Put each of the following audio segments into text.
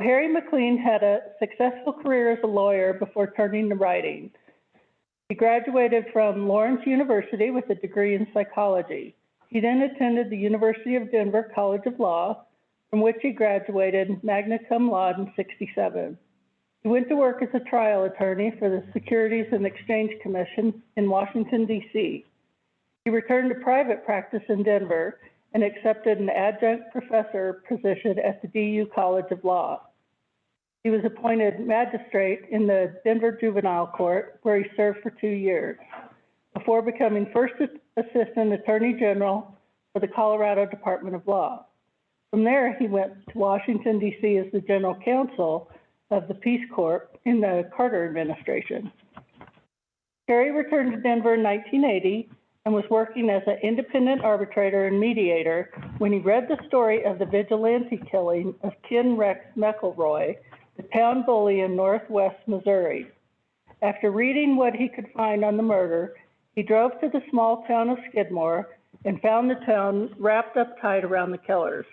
Harry MacLean had a successful career as a lawyer before turning to writing. He graduated from Lawrence University with a degree in psychology. He then attended the University of Denver College of Law, from which he graduated magna cum laude in '67. He went to work as a trial attorney for the Securities and Exchange Commission in Washington, D.C. He returned to private practice in Denver and accepted an adjunct professor position at the DU College of Law. He was appointed magistrate in the Denver Juvenile Court, where he served for 2 years, before becoming first assistant attorney general for the Colorado Department of Law. From there, he went to Washington, D.C. as the general counsel of the Peace Corps in the Carter administration. Harry returned to Denver in 1980 and was working as an independent arbitrator and mediator when he read the story of the vigilante killing of Ken Rex McElroy, the town bully in northwest Missouri. After reading what he could find on the murder, he drove to the small town of Skidmore and found the town wrapped up tight around the killers.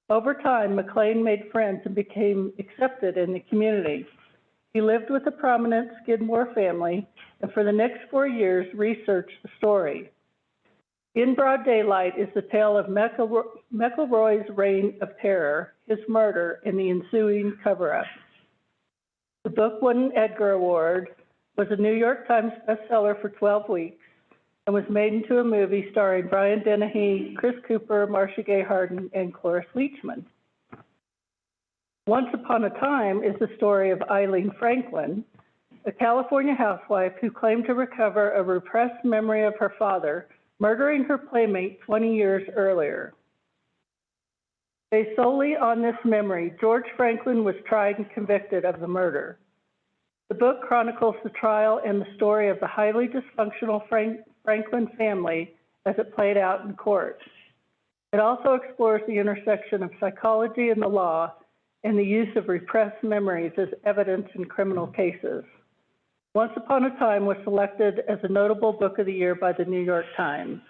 Over time, MacLean made friends and became accepted in the community. He lived with a prominent Skidmore family and for the next 4 years researched the story. In Broad Daylight is the tale of McElroy's reign of terror, his murder, and the ensuing cover-up. The book won an Edgar Award, was a New York Times bestseller for 12 weeks, and was made into a movie starring Brian Dennehy, Chris Cooper, Marcia Gay Harden, and Cloris Leachman. Once Upon a Time is the story of Eileen Franklin, a California housewife who claimed to recover a repressed memory of her father murdering her playmate 20 years earlier. Based solely on this memory, George Franklin was tried and convicted of the murder. The book chronicles the trial and the story of the highly dysfunctional Franklin family as it played out in court. It also explores the intersection of psychology and the law and the use of repressed memories as evidence in criminal cases. Once Upon a Time was selected as a notable book of the year by the New York Times.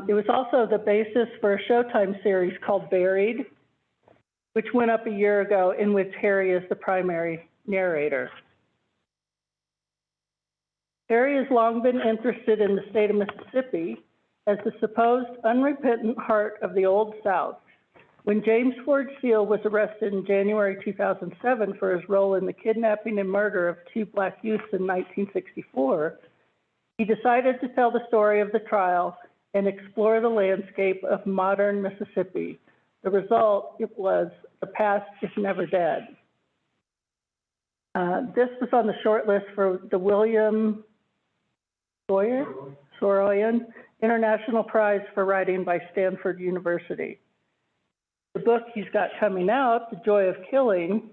It was also the basis for a Showtime series called Buried, which went up a year ago, in which Harry is the primary narrator. Harry has long been interested in the state of Mississippi as the supposed unrepentant heart of the Old South. When James Ford Seal was arrested in January 2007 for his role in the kidnapping and murder of 2 Black youths in 1964, he decided to tell the story of the trial and explore the landscape of modern Mississippi. The result was The Past is Never Dead. This was on the short list for the William Soroyan International Prize for Writing by Stanford University. The book he's got coming out, The Joy of Killing,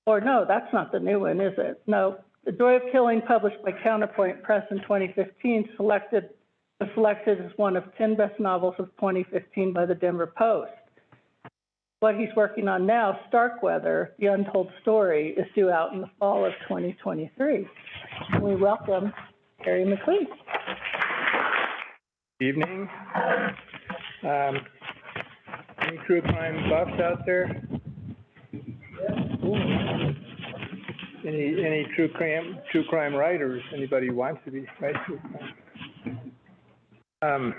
or no, that's not the new one, is it? No, The Joy of Killing, published by Counterpoint Press in 2015, was selected as one of 10 best novels of 2015 by the Denver Post. What he's working on now, Starkweather, The Untold Story, is due out in the fall of 2023. We welcome Harry MacLean. Good evening. Any true crime buffs out there? Any true crime writers? Anybody who wants to write true crime?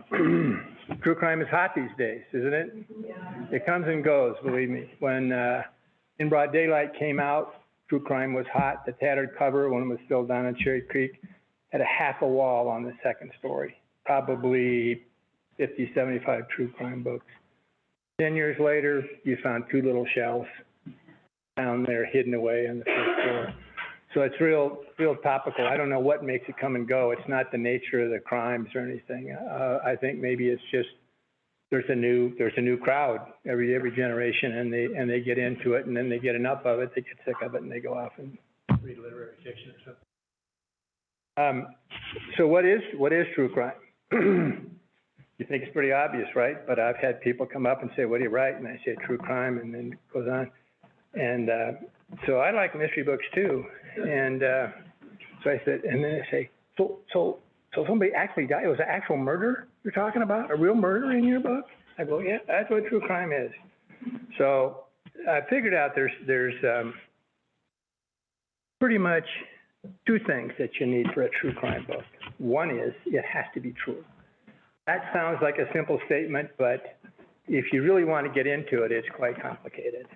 True crime is hot these days, isn't it? Yeah. It comes and goes, believe me. When In Broad Daylight came out, true crime was hot. The tattered cover, when it was still down in Cherry Creek, had a half a wall on the second story. Probably 50, 75 true crime books. 10 years later, you found 2 little shelves down there hidden away on the first floor. So it's real topical. I don't know what makes it come and go. It's not the nature of the crimes or anything. I think maybe it's just there's a new crowd every generation, and they get into it, and then they get enough of it, they get sick of it, and they go off and read literary fiction or something. So what is true crime? You think it's pretty obvious, right? But I've had people come up and say, "What do you write?" And I say, "True crime," and then it goes on. And so I like mystery books too. And so I said, and then they say, so somebody actually died? It was an actual murder you're talking about? A real murder in your book? I go, yeah, that's what true crime is. So I figured out there's pretty much two things that you need for a true crime book. One is it has to be true. That sounds like a simple statement, but if you really want to get into it, it's quite complicated.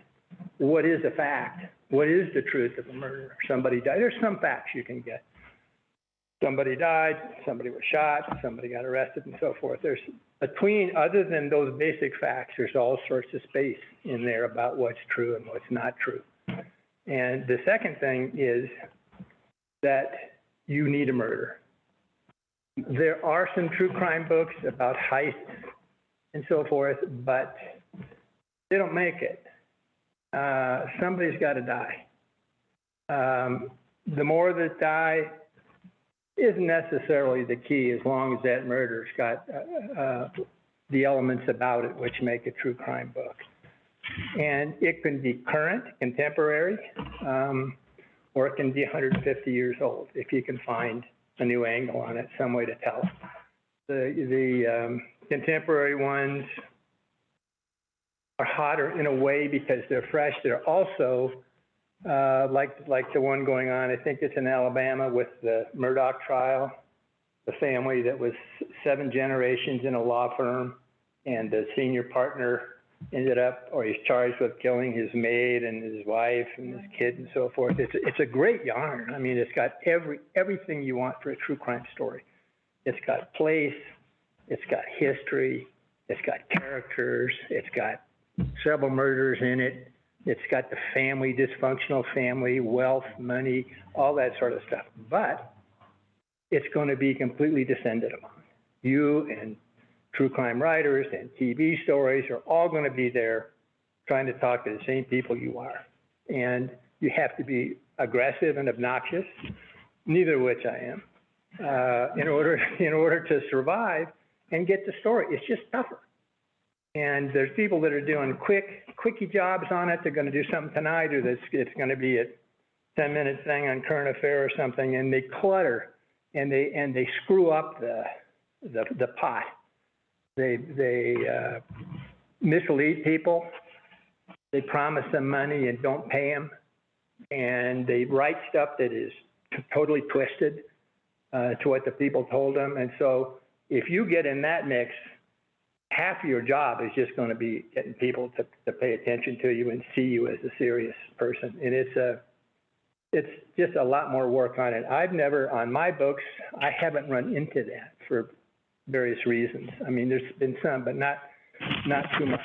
What is a fact? What is the truth of a murder? Somebody died. There's some facts you can get. Somebody died, somebody was shot, somebody got arrested, and so forth. There's other than those basic facts, there's all sorts of space in there about what's true and what's not true. And the second thing is that you need a murder. There are some true crime books about heists and so forth, but they don't make it. Somebody's got to die. The more that die isn't necessarily the key, as long as that murder's got the elements about it which make a true crime book. And it can be current, contemporary, or it can be 150 years old if you can find a new angle on it, some way to tell. The contemporary ones are hotter in a way because they're fresh. They're also like the one going on, I think it's in Alabama with the Murdaugh trial, the family that was 7 generations in a law firm, and the senior partner ended up, or he's charged with killing his maid and his wife and his kid and so forth. It's a great yarn. I mean, it's got everything you want for a true crime story. It's got place, it's got history, it's got characters, it's got several murders in it. It's got the family, dysfunctional family, wealth, money, all that sort of stuff. But it's going to be completely descended upon. You and true crime writers and TV stories are all going to be there trying to talk to the same people you are. And you have to be aggressive and obnoxious, neither of which I am, in order to survive and get the story. It's just tougher. And there's people that are doing quickie jobs on it. They're going to do something tonight, or it's going to be a 10-minute thing on current affair or something, and they clutter and they screw up the pot. They mislead people. They promise them money and don't pay them, and they write stuff that is totally twisted to what the people told them. And so if you get in that mix, half of your job is just going to be getting people to pay attention to you and see you as a serious person. And it's just a lot more work on it. I've never, on my books, I haven't run into that for various reasons. I mean, there's been some, but not too much.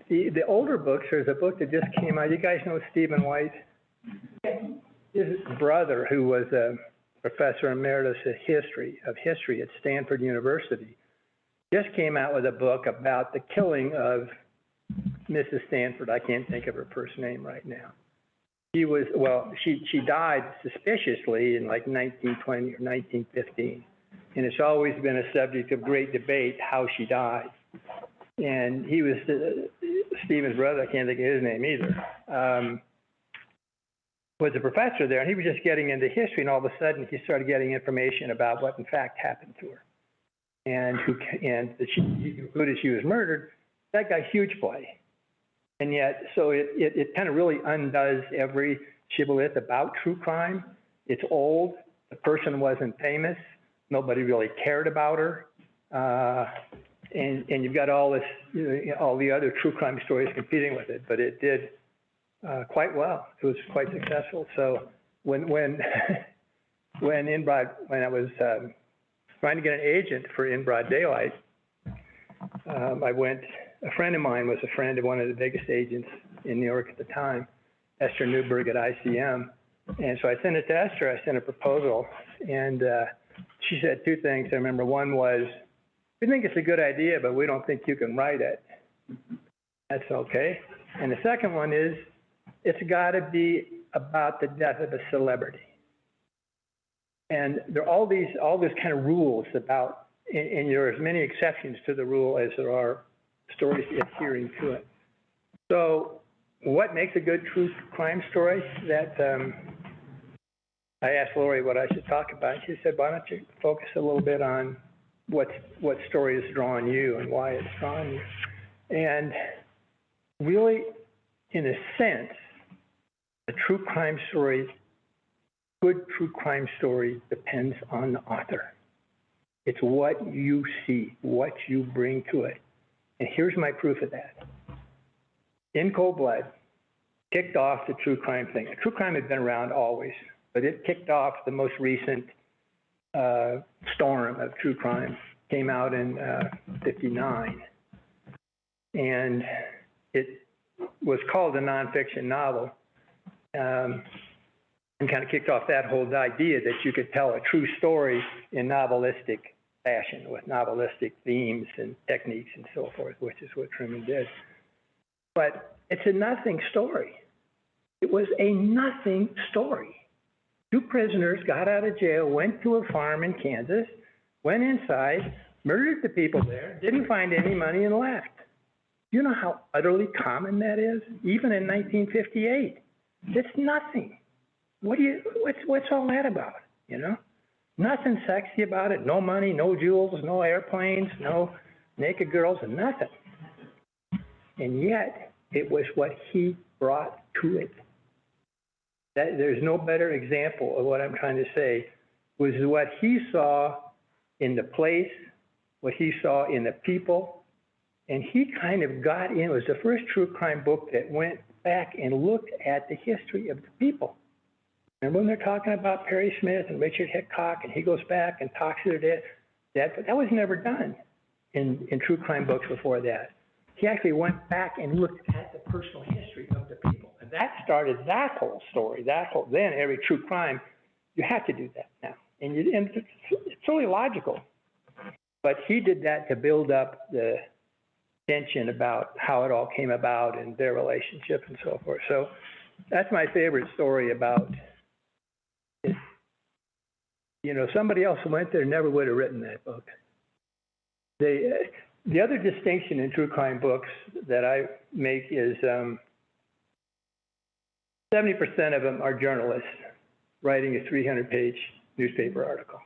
The older books, there's a book that just came out. You guys know Stephen White? His brother, who was a professor emeritus of history at Stanford University, just came out with a book about the killing of Mrs. Stanford. I can't think of her first name right now. She died suspiciously in like 1920 or 1915, and it's always been a subject of great debate how she died. And he was Stephen's brother. I can't think of his name either. Was a professor there, and he was just getting into history, and all of a sudden he started getting information about what in fact happened to her, and he concluded she was murdered. That got huge play, and yet so it kind of really undoes every shibboleth about true crime. It's old. The person wasn't famous. Nobody really cared about her, and you've got all this, all the other true crime stories competing with it, but it did quite well. It was quite successful. So when I was trying to get an agent for In Broad Daylight, a friend of mine was a friend of one of the biggest agents in New York at the time, Esther Newberg at ICM. And so I sent it to Esther. I sent a proposal, and she said two things. I remember one was, we think it's a good idea, but we don't think you can write it. That's okay. And the second one is, it's got to be about the death of a celebrity. And there are all these kind of rules about, and there are as many exceptions to the rule as there are stories adhering to it. So what makes a good true crime story? That I asked Lori what I should talk about. She said, why don't you focus a little bit on what story is drawing you and why it's drawing you. And really, in a sense, a true crime story, good true crime story, depends on the author. It's what you see, what you bring to it. And here's my proof of that. In Cold Blood kicked off the true crime thing. True crime had been around always, but it kicked off the most recent storm of true crime. Came out in '59. And it was called a nonfiction novel, and kind of kicked off that whole idea that you could tell a true story in novelistic fashion with novelistic themes and techniques and so forth, which is what Truman did. But it's a nothing story. It was a nothing story. Two prisoners got out of jail, went to a farm in Kansas, went inside, murdered the people there, didn't find any money, and left. You know how utterly common that is, even in 1958. It's nothing. What's all that about? You know, nothing sexy about it. No money, no jewels, no airplanes, no naked girls, and nothing. And yet, it was what he brought to it. There's no better example of what I'm trying to say. Was what he saw in the place, what he saw in the people, and he kind of got in. It was the first true crime book that went back and looked at the history of the people. Remember when they're talking about Perry Smith and Richard Hickok, and he goes back and talks to their dad? That was never done in true crime books before that. He actually went back and looked at the personal history of the people. And that started that whole story, then every true crime, you have to do that now. And it's only logical. But he did that to build up the tension about how it all came about and their relationship and so forth. So that's my favorite story about it. You know, somebody else who went there never would have written that book. The other distinction in true crime books that I make is 70% of them are journalists writing a 300-page newspaper article.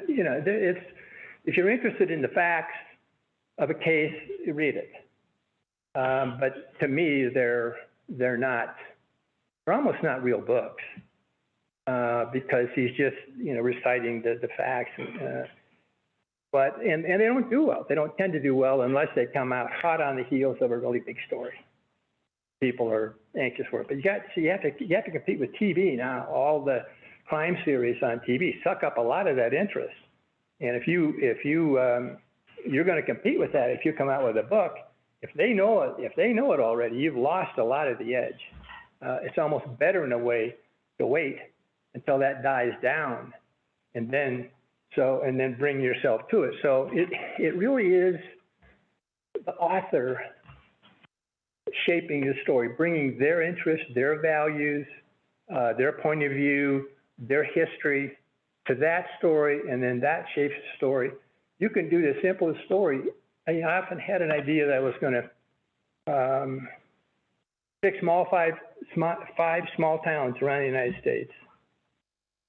You know, if you're interested in the facts of a case, you read it. But to me, they're almost not real books because he's just, you know, reciting the facts. And they don't do well. They don't tend to do well unless they come out hot on the heels of a really big story. People are anxious for it. But you have to compete with TV now. All the crime series on TV suck up a lot of that interest. And if you're going to compete with that, if you come out with a book, if they know it already, you've lost a lot of the edge. It's almost better in a way to wait until that dies down, and then bring yourself to it. So it really is the author shaping the story, bringing their interests, their values, their point of view, their history to that story, and then that shapes the story. You can do the simplest story. I often had an idea that I was going to pick five small towns around the United States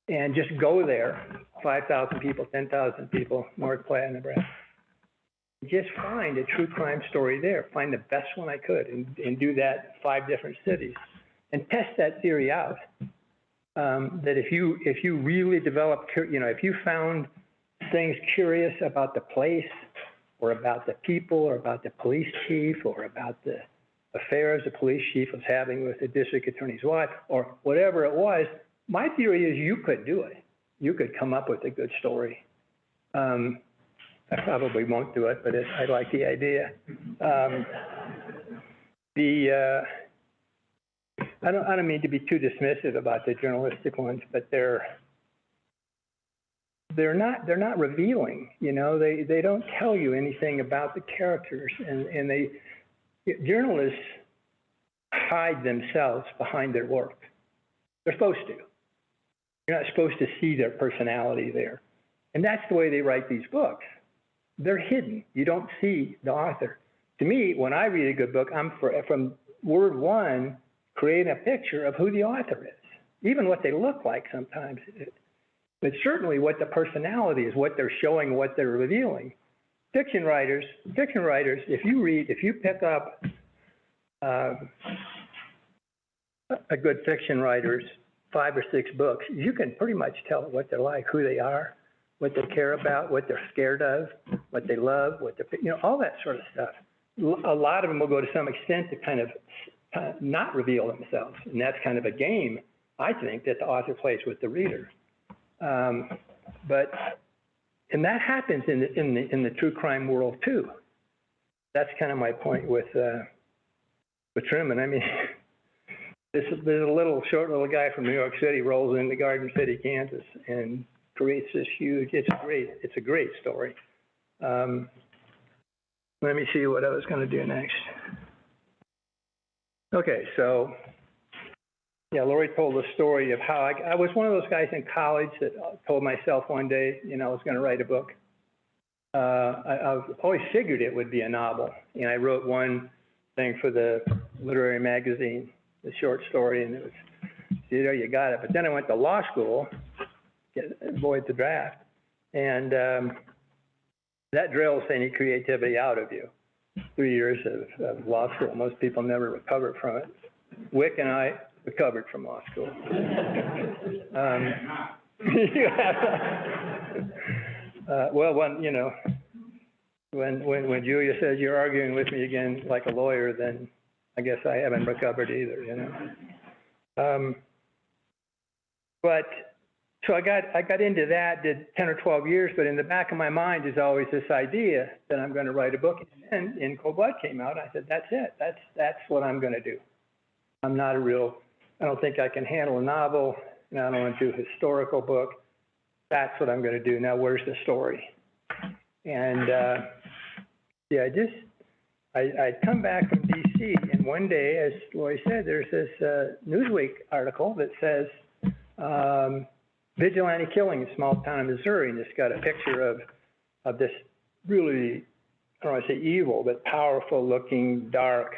and just go there, 5,000 people, 10,000 people, North Platte, Nebraska. Just find a true crime story there, find the best one I could, and do that 5 different cities, and test that theory out. That if you really develop, you know, if you found things curious about the place, or about the people, or about the police chief, or about the affairs the police chief was having with the district attorney's wife, or whatever it was, my theory is you could do it. You could come up with a good story. I probably won't do it, but I like the idea. I don't mean to be too dismissive about the journalistic ones, but they're not revealing. You know, they don't tell you anything about the characters, and journalists hide themselves behind their work. They're supposed to. You're not supposed to see their personality there, and that's the way they write these books. They're hidden. You don't see the author. To me, when I read a good book, I'm from word one creating a picture of who the author is, even what they look like sometimes. but certainly what the personality is, what they're showing, what they're revealing. Fiction writers, if you pick up a good fiction writer's 5 or 6 books, you can pretty much tell what they're like, who they are, what they care about, what they're scared of, what they love, what they're, all that sort of stuff. A lot of them will go to some extent to kind of not reveal themselves, and that's kind of a game, I think, that the author plays with the reader. And that happens in the true crime world too. That's kind of my point with Truman. I mean, there's a short little guy from New York City rolls into Garden City, Kansas, and creates this huge. It's a great story. Let me see what I was going to do next. Okay, so yeah, Lori told the story of how I was one of those guys in college that told myself one day, I was going to write a book. I always figured it would be a novel. I wrote one thing for the literary magazine, the short story, and it was, see, there you got it. But then I went to law school, avoid the draft, and that drills any creativity out of you. 3 years of law school, most people never recover from it. Wick and I recovered from law school. Well, when Julia says you're arguing with me again like a lawyer, then I guess I haven't recovered either, But so I got into that, did 10 or 12 years, but in the back of my mind is always this idea that I'm going to write a book. And In Cold Blood came out, I said, that's it. That's what I'm going to do. I'm not I don't think I can handle a novel, and I don't want to do a historical book. That's what I'm going to do. Now, where's the story? And I come back from D.C., and one day, as Lori said, there's this Newsweek article that says, vigilante killing in a small town in Missouri, and it's got a picture of this really, I don't want to say evil, but powerful-looking, dark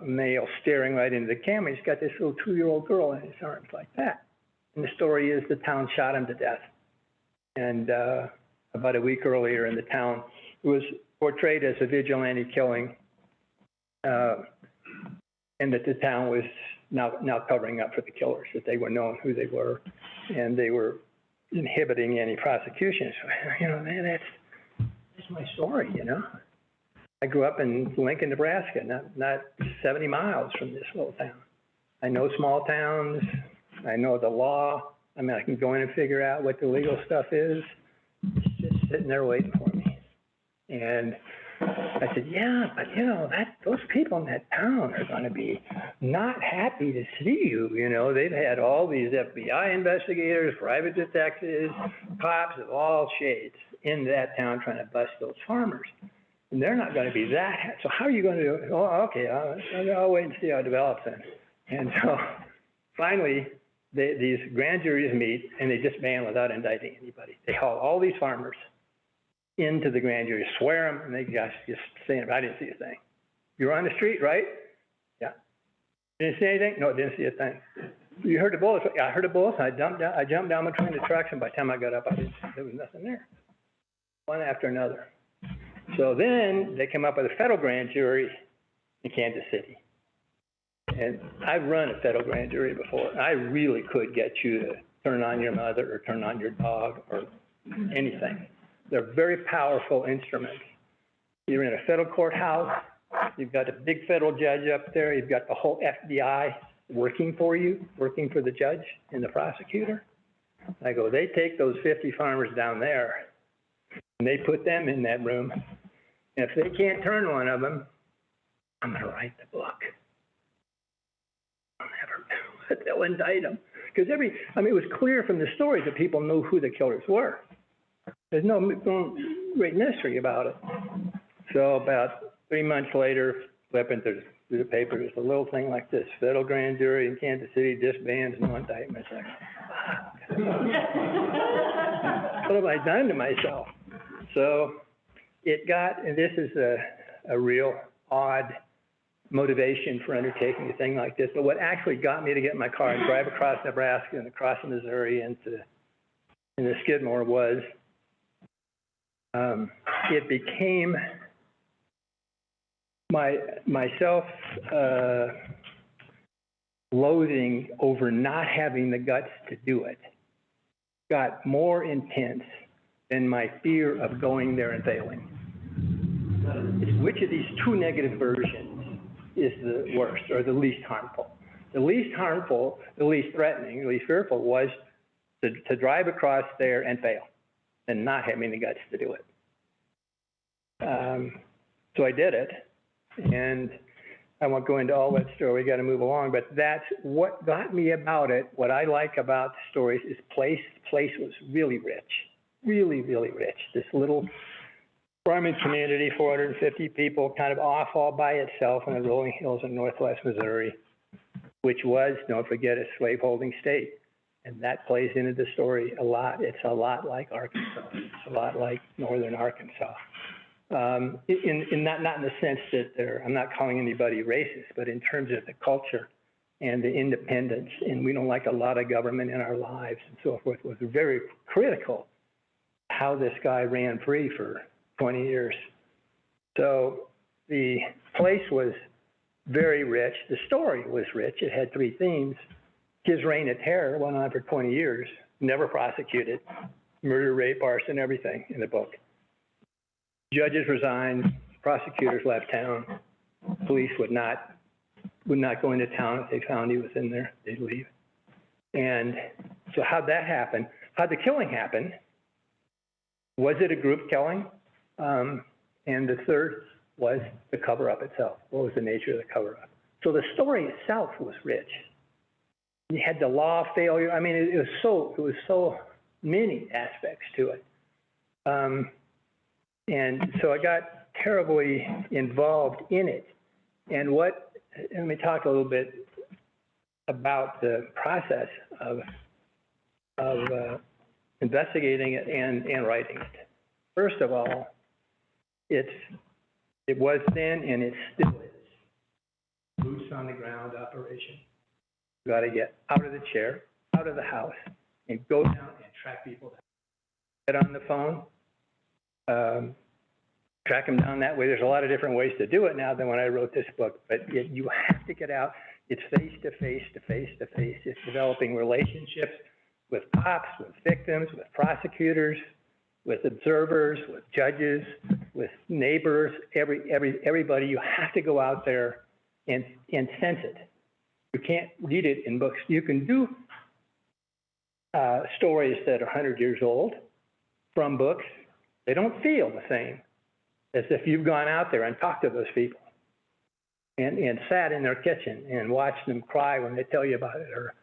male staring right into the camera. He's got this little 2-year-old girl in his arms like that. And the story is the town shot him to death. And about a week earlier in the town, it was portrayed as a vigilante killing, and that the town was now covering up for the killers, that they were knowing who they were, and they were inhibiting any prosecution. So, that's my story, I grew up in Lincoln, Nebraska, not 70 miles from this little town. I know small towns. I know the law. I mean, I can go in and figure out what the legal stuff is. It's just sitting there waiting for me. And I said, yeah, but those people in that town are going to be not happy to see you. They've had all these FBI investigators, private detectives, cops of all shades in that town trying to bust those farmers. And they're not going to be that happy. So how are you going to do it? Oh, okay, I'll wait and see how it develops then. And so finally, these grand juries meet, and they disband without indicting anybody. They haul all these farmers into the grand jury, swear them, and they just saying, I didn't see a thing. You were on the street, right? Yeah. Didn't see anything? No, didn't see a thing. You heard the bullets? Yeah, I heard the bullets. I jumped down between the trucks, and by the time I got up, there was nothing there. One after another. So then they come up with a federal grand jury in Kansas City. And I've run a federal grand jury before. I really could get you to turn on your mother or turn on your dog or anything. They're very powerful instruments. You're in a federal courthouse. You've got a big federal judge up there. You've got the whole FBI working for you, working for the judge and the prosecutor. I go, they take those 50 farmers down there and they put them in that room. And if they can't turn one of them, I'm going to write the book. I'll never, they'll indict them. Because it was clear from the stories that people knew who the killers were. There's no great mystery about it. So about 3 months later, flipping through the paper, there's a little thing like this: federal grand jury in Kansas City disbands, no indictment. It's like, what have I done to myself? So it got, and this is a real odd motivation for undertaking a thing like this, but what actually got me to get in my car and drive across Nebraska and across Missouri into in the Skidmore was, it became myself loathing over not having the guts to do it got more intense than my fear of going there and failing. Which of these two negative versions is the worst or the least harmful? The least harmful, the least threatening, the least fearful was to drive across there and fail and not having the guts to do it. So I did it, and I won't go into all that story, we got to move along, but that's what got me about it. What I like about the stories is place. Place was really rich, really, really rich. This little farming community, 450 people, kind of off all by itself in the rolling hills in northwest Missouri, which was, don't forget, a slaveholding state. And that plays into the story a lot. It's a lot like Arkansas. It's a lot like northern Arkansas. Not in the sense that I'm not calling anybody racist, but in terms of the culture and the independence, and we don't like a lot of government in our lives and so forth, was very critical how this guy ran free for 20 years. So the place was very rich. The story was rich. It had three themes. His reign of terror went on for 20 years, never prosecuted, murder, rape, arson, everything in the book. Judges resigned, prosecutors left town, police would not go into town if they found he was in there, they'd leave. And so how'd that happen? How'd the killing happen? Was it a group killing? And the third was the cover-up itself. What was the nature of the cover-up? So the story itself was rich. You had the law failure. I mean, it was so many aspects to it. And so I got terribly involved in it. And let me talk a little bit about the process of investigating it and writing it. First of all, it was then and it still is boots on the ground operation. You got to get out of the chair, out of the house, and go down and track people down. Get on the phone, track them down that way. There's a lot of different ways to do it now than when I wrote this book, but you have to get out. It's face to face to face to face. It's developing relationships with cops, with victims, with prosecutors, with observers, with judges, with neighbors, everybody. You have to go out there and sense it. You can't read it in books. You can do stories that are 100 years old from books. They don't feel the same as if you've gone out there and talked to those people and sat in their kitchen and watched them cry when they tell you about it, or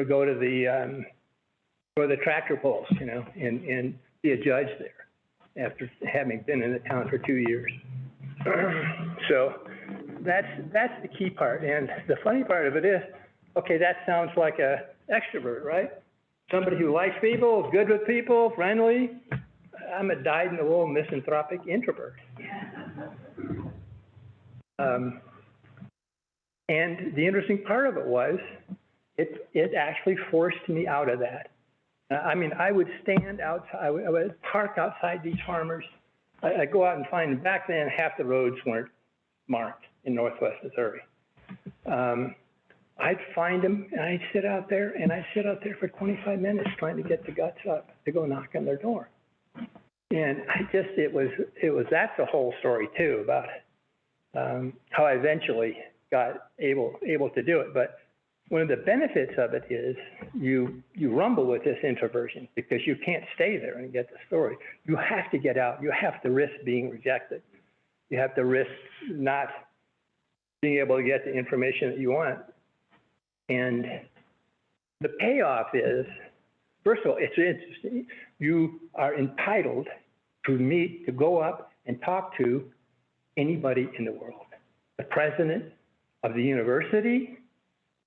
go to the tractor pulls, and be a judge there after having been in the town for 2 years. So that's the key part. And the funny part of it is, okay, that sounds like a extrovert, right? Somebody who likes people, is good with people, friendly. I'm a dyed-in-the-wool misanthropic introvert. And the interesting part of it was, it actually forced me out of that. I mean, I would stand outside, I would park outside these farmers. I'd go out and find them. Back then, half the roads weren't marked in northwest Missouri. I'd find them, and I'd sit out there for 25 minutes trying to get the guts up to go knock on their door. And that's the whole story too, about how I eventually got able to do it. But one of the benefits of it is you rumble with this introversion because you can't stay there and get the story. You have to get out. You have to risk being rejected. You have to risk not being able to get the information that you want. And the payoff is, first of all, it's interesting. You are entitled to go up and talk to anybody in the world. The president of the university,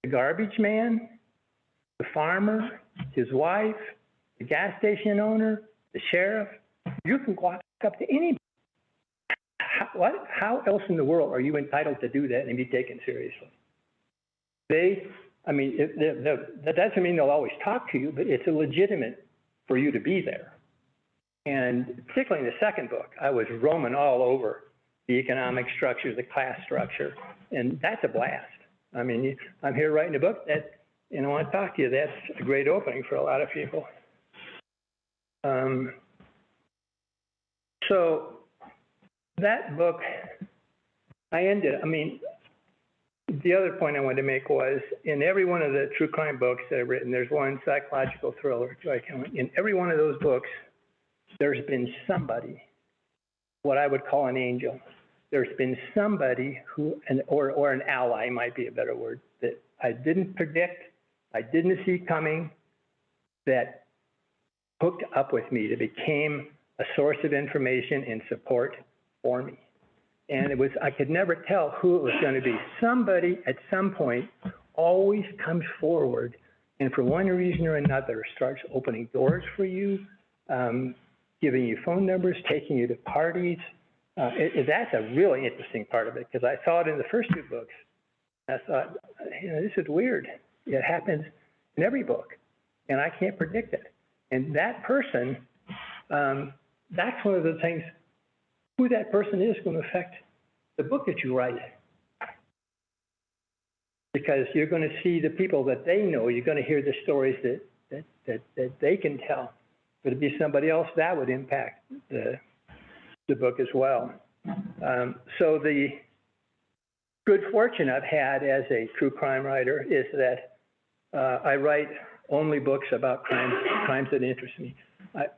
the garbage man, the farmer, his wife, the gas station owner, the sheriff. You can walk up to anybody. How else in the world are you entitled to do that and be taken seriously? That doesn't mean they'll always talk to you, but it's a legitimate for you to be there. And particularly in the second book, I was roaming all over the economic structure, the class structure, and that's a blast. I mean, I'm here writing a book that, and I want to talk to you. That's a great opening for a lot of people. So that book, the other point I wanted to make was, in every one of the true crime books that I've written, there's one psychological thriller, joy killing. In every one of those books, there's been somebody, what I would call an angel. There's been somebody who, or an ally might be a better word, that I didn't predict, I didn't see coming, that hooked up with me, that became a source of information and support for me. And I could never tell who it was going to be. Somebody at some point always comes forward and for one reason or another starts opening doors for you, giving you phone numbers, taking you to parties. That's a really interesting part of it, because I saw it in the first two books. I thought, this is weird. It happens in every book, and I can't predict it. And that person, that's one of the things, who that person is going to affect the book that you write. Because you're going to see the people that they know, you're going to hear the stories that they can tell. But it'd be somebody else, that would impact the book as well. So the good fortune I've had as a true crime writer is that I write only books about crimes that interest me.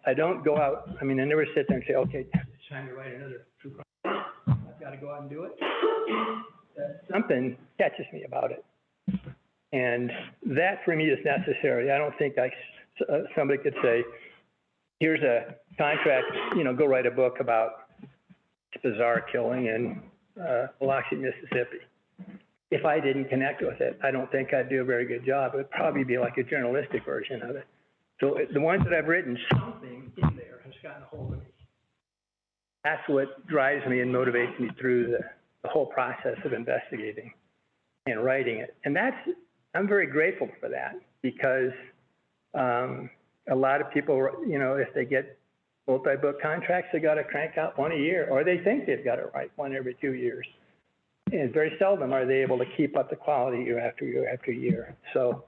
I don't go out, I never sit there and say, okay, it's time to write another true crime. I've got to go out and do it. Something catches me about it. And that for me is necessary. I don't think somebody could say, here's a contract, go write a book about this bizarre killing in Biloxi, Mississippi. If I didn't connect with it, I don't think I'd do a very good job. It would probably be like a journalistic version of it. So the ones that I've written, something in there has gotten a hold of me. That's what drives me and motivates me through the whole process of investigating and writing it. And I'm very grateful for that, because a lot of people, if they get multi-book contracts, they got to crank out one a year, or they think they've got to write one every 2 years. And very seldom are they able to keep up the quality year after year after year. So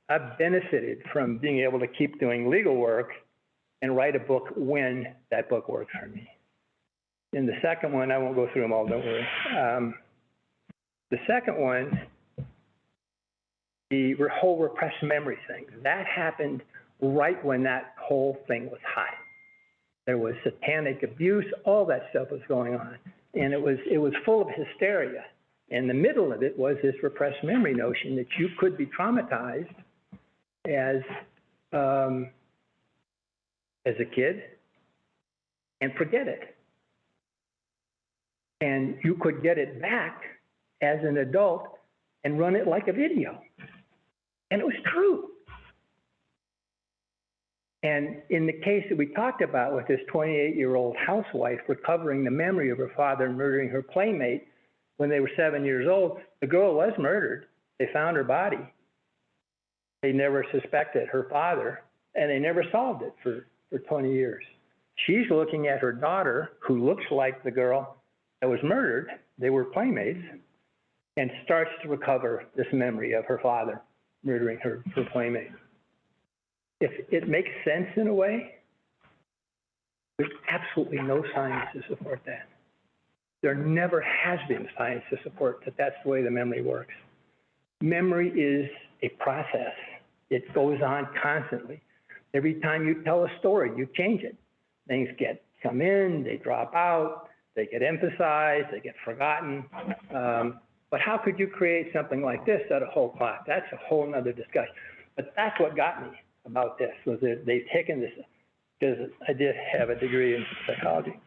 I've benefited from being able to keep doing legal work and write a book when that book works for me. In the second one, I won't go through them all, don't worry. The second one, the whole repressed memory thing, that happened right when that whole thing was hot. There was satanic abuse, all that stuff was going on. And it was full of hysteria. In the middle of it was this repressed memory notion that you could be traumatized as a kid and forget it. And you could get it back as an adult and run it like a video. And it was true. And in the case that we talked about with this 28-year-old housewife recovering the memory of her father murdering her playmate when they were 7 years old, the girl was murdered. They found her body. They never suspected her father, and they never solved it for 20 years. She's looking at her daughter, who looks like the girl that was murdered. They were playmates, and starts to recover this memory of her father murdering her playmate. If it makes sense in a way, there's absolutely no science to support that. There never has been science to support that that's the way the memory works. Memory is a process. It goes on constantly. Every time you tell a story, you change it. Things come in, they drop out, they get emphasized, they get forgotten. But how could you create something like this out of whole cloth? That's a whole nother discussion. But that's what got me about this, was that they've taken this, because I did have a degree in psychology.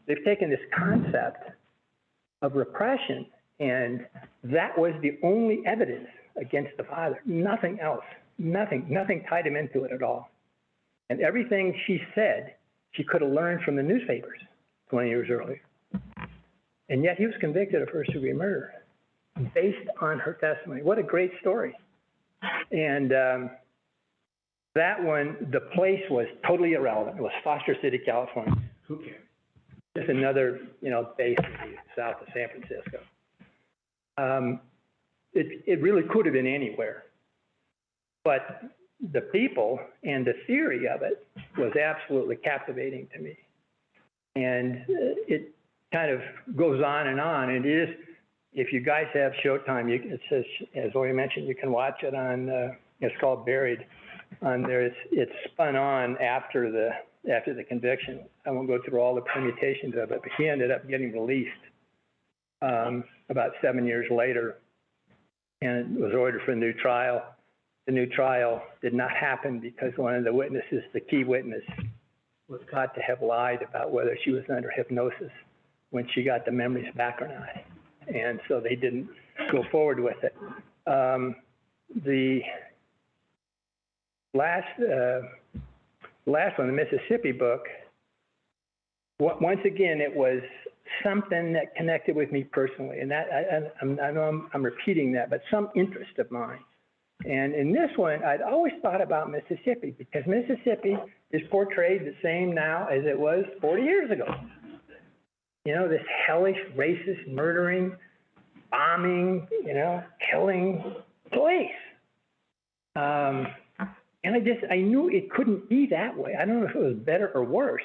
They've taken this concept of repression, and that was the only evidence against the father. Nothing else. Nothing tied him into it at all. And everything she said, she could have learned from the newspapers 20 years earlier. And yet he was convicted of first-degree murder based on her testimony. What a great story. And That one, the place was totally irrelevant. It was Foster City, California. Who cares? Just another, base south of San Francisco. It really could have been anywhere. But the people and the theory of it was absolutely captivating to me. And it kind of goes on, and it is, if you guys have Showtime, it says, as already mentioned, you can watch it on, it's called Buried on there. It's spun on after the conviction. I won't go through all the permutations of it, but he ended up getting released about 7 years later, and was ordered for a new trial. The new trial did not happen because one of the witnesses, the key witness, was thought to have lied about whether she was under hypnosis when she got the memories back or not. And so they didn't go forward with it. The last one, the Mississippi book, once again, it was something that connected with me personally. And that, I know I'm repeating that, but some interest of mine. And in this one, I'd always thought about Mississippi because Mississippi is portrayed the same now as it was 40 years ago. This hellish, racist, murdering, bombing, killing place. And I knew it couldn't be that way. I don't know if it was better or worse,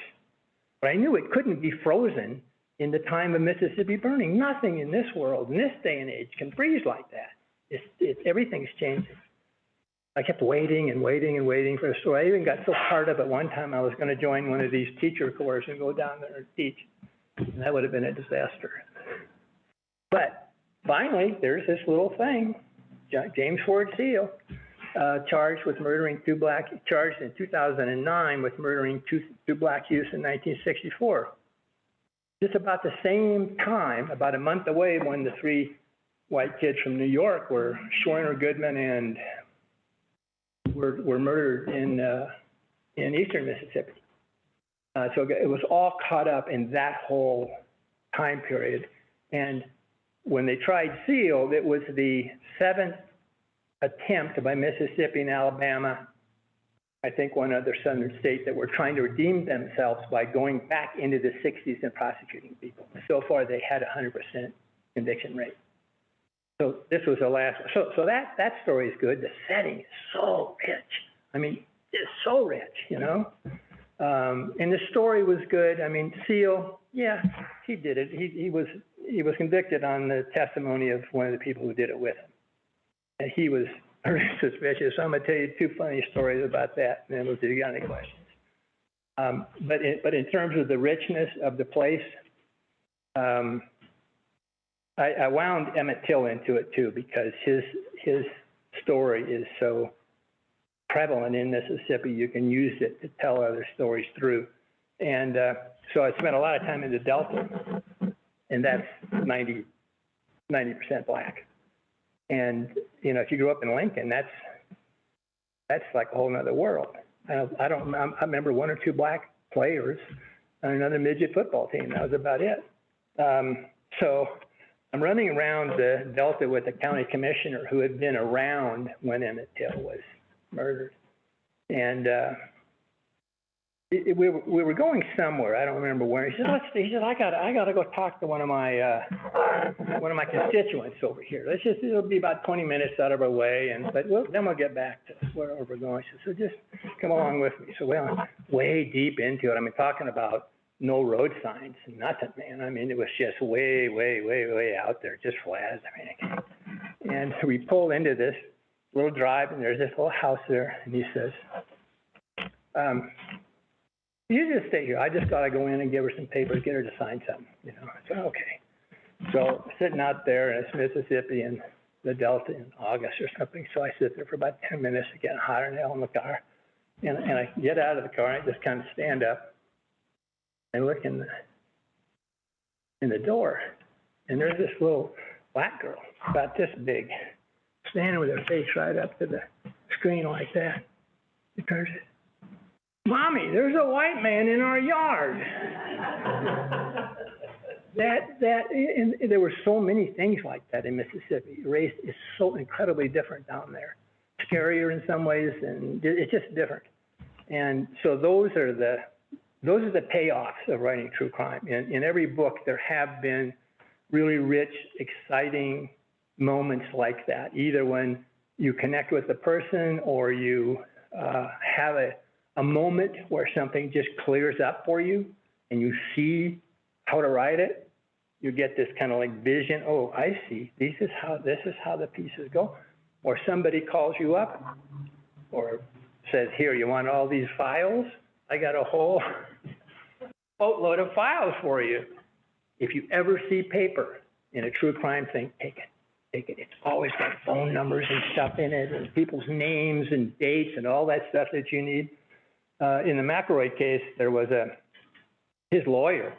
but I knew it couldn't be frozen in the time of Mississippi burning. Nothing in this world, in this day and age, can freeze like that. Everything's changing. I kept waiting and waiting and waiting for a story. I even got so hard up at one time I was going to join one of these teacher corps and go down there and teach. And that would have been a disaster. But finally, there's this little thing, James Ford Seal, charged in 2009 with murdering two black youths in 1964. Just about the same time, about a month away, when the three white kids from New York were Schwerner, Goodman, and were murdered in eastern Mississippi. So it was all caught up in that whole time period. And when they tried Seal, it was the 7th attempt by Mississippi and Alabama, I think one other southern state, that were trying to redeem themselves by going back into the 60s and prosecuting people. So far, they had a 100% conviction rate. So this was the last one. So that story is good. The setting is so rich. I mean, it's so rich, and the story was good. I mean, Seal, yeah, he did it. He was convicted on the testimony of one of the people who did it with him. And he was very suspicious. So I'm going to tell you two funny stories about that, and then we'll see if you got any questions. But in terms of the richness of the place, I wound Emmett Till into it too, because his story is so prevalent in Mississippi. You can use it to tell other stories through. And so I spent a lot of time in the Delta, and that's 90% black. And if you grew up in Lincoln, that's like a whole nother world. I remember one or two black players on another midget football team. That was about it. So I'm running around the Delta with a county commissioner who had been around when Emmett Till was murdered. And we were going somewhere. I don't remember where. He said, I gotta go talk to one of my constituents over here. It'll be about 20 minutes out of our way, but then we'll get back to where we're going. So just come along with me. So we went way deep into it. I mean, talking about no road signs, nothing, man. I mean, it was just way, way, way, way out there, just flat. And we pull into this little drive, and there's this little house there, and he says, you just stay here. I just got to go in and give her some papers, get her to sign something, I said, okay. So sitting out there, and it's Mississippi and the Delta in August or something, so I sit there for about 10 minutes, getting hotter than hell in the car, and I get out of the car, and I just kind of stand up and look in the door, and there's this little black girl, about this big, standing with her face right up to the screen like that. She turns it, Mommy, there's a white man in our yard. And there were so many things like that in Mississippi. Race is so incredibly different down there. Scarier in some ways, and it's just different. And so those are the payoffs of writing true crime. In every book, there have been really rich, exciting moments like that, either when you connect with the person or you have a moment where something just clears up for you and you see how to write it. You get this kind of like vision. Oh, I see. This is how the pieces go. Or somebody calls you up or says, here, you want all these files? I got a whole boatload of files for you. If you ever see paper in a true crime thing, take it. Take it. It's always got phone numbers and stuff in it, and people's names and dates and all that stuff that you need. In the McElroy case, there was his lawyer.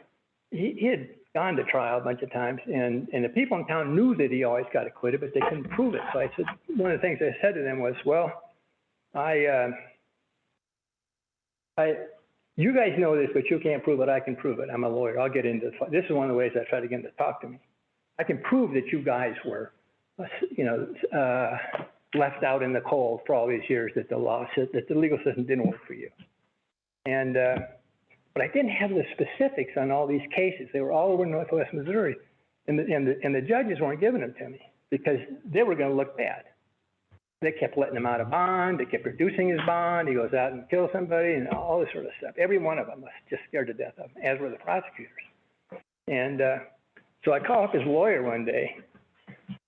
He had gone to trial a bunch of times, and the people in town knew that he always got acquitted, but they couldn't prove it. So I said, one of the things I said to them was, well, you guys know this, but you can't prove it. I can prove it. I'm a lawyer. I'll get into it. This is one of the ways I try to get him to talk to me. I can prove that you guys were, left out in the cold for all these years, that the legal system didn't work for you. And but I didn't have the specifics on all these cases. They were all over Northwest Missouri, and the judges weren't giving them to me because they were going to look bad. They kept letting him out of bond. They kept reducing his bond. He goes out and kills somebody and all this sort of stuff. Every one of them was just scared to death of him, as were the prosecutors. And so I called up his lawyer one day.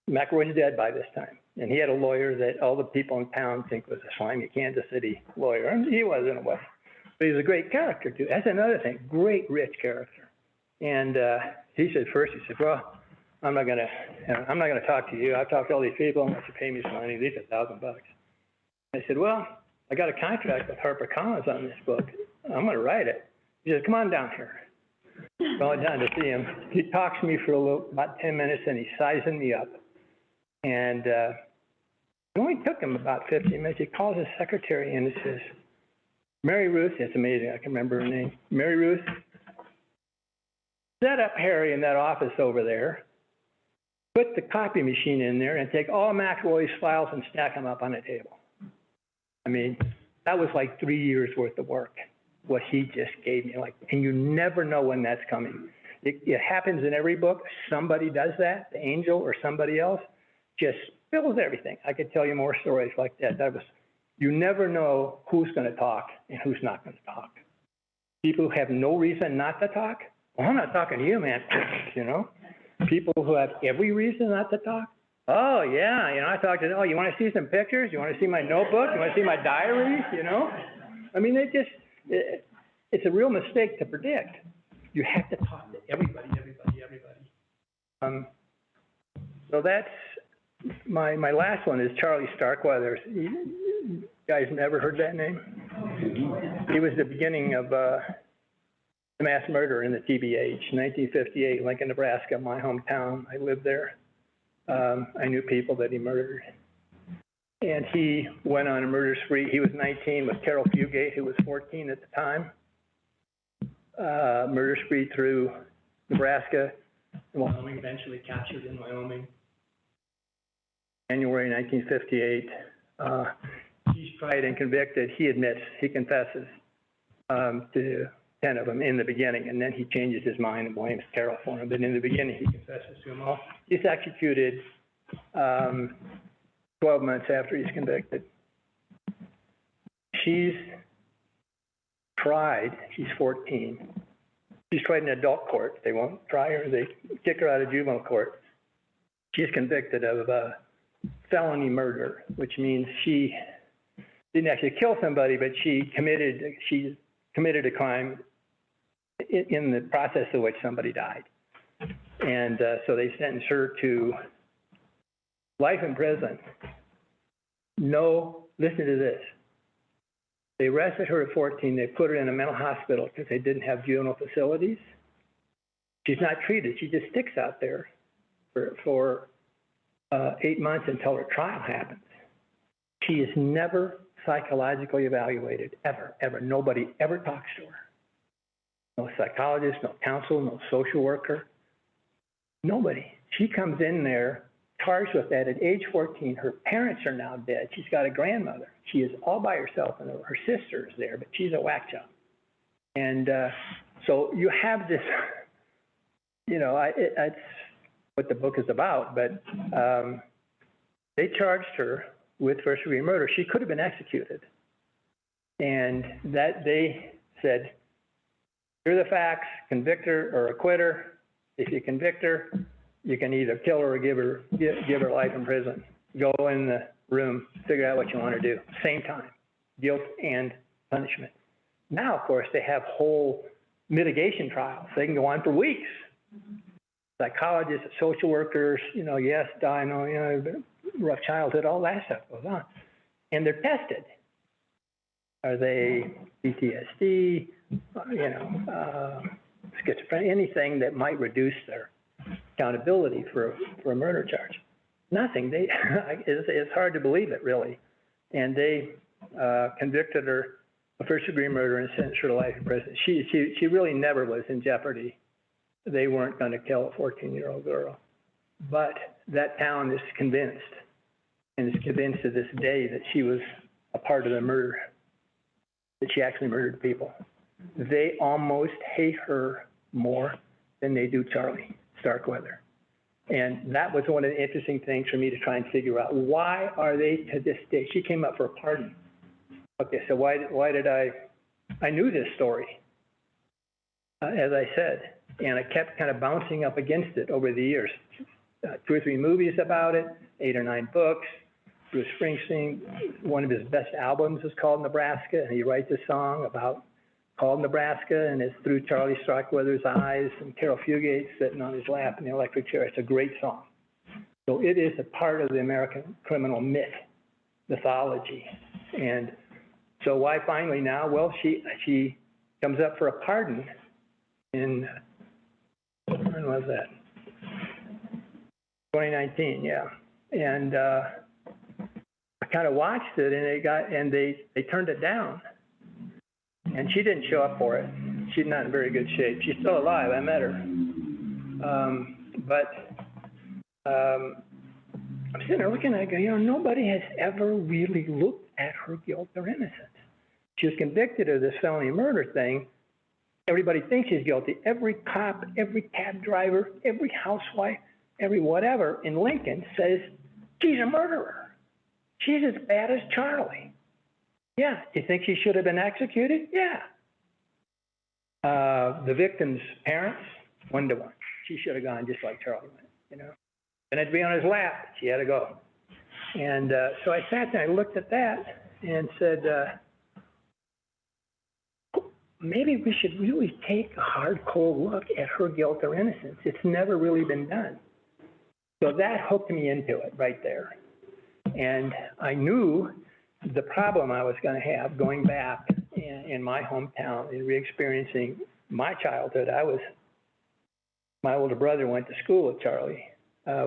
McElroy's dead by this time. And he had a lawyer that all the people in town think was a slimy Kansas City lawyer. And he was in a way. But he's a great character, too. That's another thing, great, rich character. And he said, well, I'm not gonna talk to you. I've talked to all these people. I want you to pay me some money. These are $1,000. I said, well, I got a contract with HarperCollins on this book. I'm gonna write it. He said, come on down here. Going down to see him. He talks to me for about 10 minutes, and he's sizing me up. And it only took him about 15 minutes. He calls his secretary and he says, Mary Ruth, it's amazing, I can remember her name. Mary Ruth, set up Harry in that office over there, put the copy machine in there, and take all McElroy's files and stack them up on a table. I mean, that was like 3 years worth of work, what he just gave me. And you never know when that's coming. It happens in every book. Somebody does that, the angel or somebody else, just spills everything. I could tell you more stories like that. You never know who's going to talk and who's not going to talk. People who have no reason not to talk, well, I'm not talking to you, man, People who have every reason not to talk, oh, yeah, I talked to them, oh, you want to see some pictures? You want to see my notebook? You want to see my diary? I mean, it's a real mistake to predict. You have to talk to everybody. So that's, my last one is Charlie Starkweather. You guys never heard that name? He was the beginning of the mass murder in the TBH, 1958, Lincoln, Nebraska, my hometown. I lived there. I knew people that he murdered. And he went on a murder spree. He was 19 with Carol Fugate, who was 14 at the time. Murder spree through Nebraska, Wyoming, eventually captured in Wyoming. January 1958. He's tried and convicted. He admits, he confesses to 10 of them in the beginning, and then he changes his mind and blames Carol for him. But in the beginning, he confesses to them all. He's executed 12 months after he's convicted. She's tried, she's 14. She's tried in adult court. They won't try her. They kick her out of juvenile court. She's convicted of felony murder, which means she didn't actually kill somebody, but she committed a crime in the process of which somebody died. And so they sentenced her to life in prison. No, listen to this. They arrested her at 14. They put her in a mental hospital because they didn't have juvenile facilities. She's not treated. She just sticks out there for 8 months until her trial happens. She is never psychologically evaluated, ever. Nobody ever talks to her. No psychologist, no counsel, no social worker. Nobody. She comes in there charged with that at age 14. Her parents are now dead. She's got a grandmother. She is all by herself, and her sister is there, but she's a whack job. And so you have this, you know, it's what the book is about, but they charged her with first-degree murder. She could have been executed. And that they said, here are the facts, convict her or acquit her. If you convict her, you can either kill her or give her life in prison. Go in the room, figure out what you want to do. Same time, guilt and punishment. Now, of course, they have whole mitigation trials. They can go on for weeks. Psychologists, social workers, you know, yes, die, no, you know, rough childhood, all that stuff goes on. And they're tested. Are they PTSD, you know, schizophrenia, anything that might reduce their accountability for a murder charge? Nothing. It's hard to believe it, really. And they convicted her of first-degree murder and sentenced her to life in prison. She really never was in jeopardy. They weren't going to kill a 14-year-old girl. But that town is convinced, and is convinced to this day, that she was a part of the murder, that she actually murdered people. They almost hate her more than they do Charlie Starkweather. And that was one of the interesting things for me to try and figure out. Why are they, to this day, she came up for a pardon. Okay, so why did I knew this story, as I said, and I kept kind of bouncing up against it over the years. 2 or 3 movies about it, 8 or 9 books. Bruce Springsteen, one of his best albums is called Nebraska, and he writes a song about called Nebraska, and it's through Charlie Starkweather's eyes, and Carol Fugate sitting on his lap in the electric chair. It's a great song. So it is a part of the American criminal mythology. And so why finally now? Well, she comes up for a pardon in, when was that? 2019, yeah. And I kind of watched it, and they turned it down. And she didn't show up for it. She's not in very good shape. She's still alive. I met her. I'm sitting there looking at it, you know, nobody has ever really looked at her guilt or innocence. She was convicted of this felony murder thing. Everybody thinks she's guilty. Every cop, every cab driver, every housewife, every whatever in Lincoln says she's a murderer. She's as bad as Charlie. Yeah. You think she should have been executed? Yeah. The victim's parents, 1-to-1. She should have gone just like Charlie went, you know. And it'd be on his lap. She had to go. And so I sat there and I looked at that and said, maybe we should really take a hard, cold look at her guilt or innocence. It's never really been done. So that hooked me into it right there. And I knew the problem I was going to have going back in my hometown and re-experiencing my childhood. My older brother went to school with Charlie.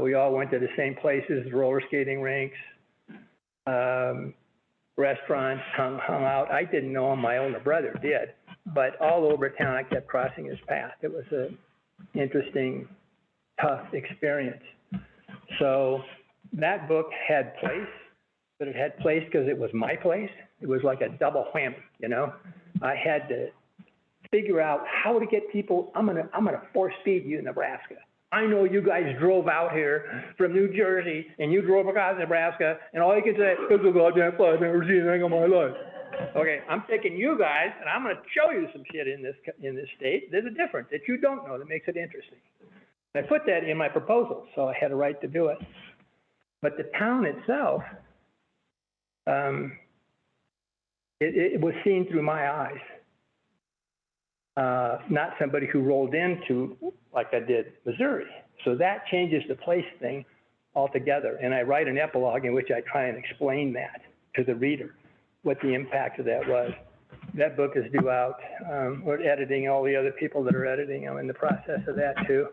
We all went to the same places, roller skating rinks, restaurants, hung out. I didn't know him, my older brother did. But all over town, I kept crossing his path. It was an interesting, tough experience. So that book had place, but it had place because it was my place. It was like a double whammy, you know. I had to figure out how to get people. I'm gonna force feed you Nebraska. I know you guys drove out here from New Jersey and you drove across Nebraska, and all you can say is, "Oh goddamn, I've never seen anything in my life." Okay, I'm taking you guys, and I'm going to show you some shit in this state. There's a difference that you don't know that makes it interesting. I put that in my proposal, so I had a right to do it. But the town itself, it was seen through my eyes, not somebody who rolled into, like I did, Missouri. So that changes the place thing altogether. And I write an epilogue in which I try and explain that to the reader, what the impact of that was. That book is due out. We're editing, all the other people that are editing. I'm in the process of that too.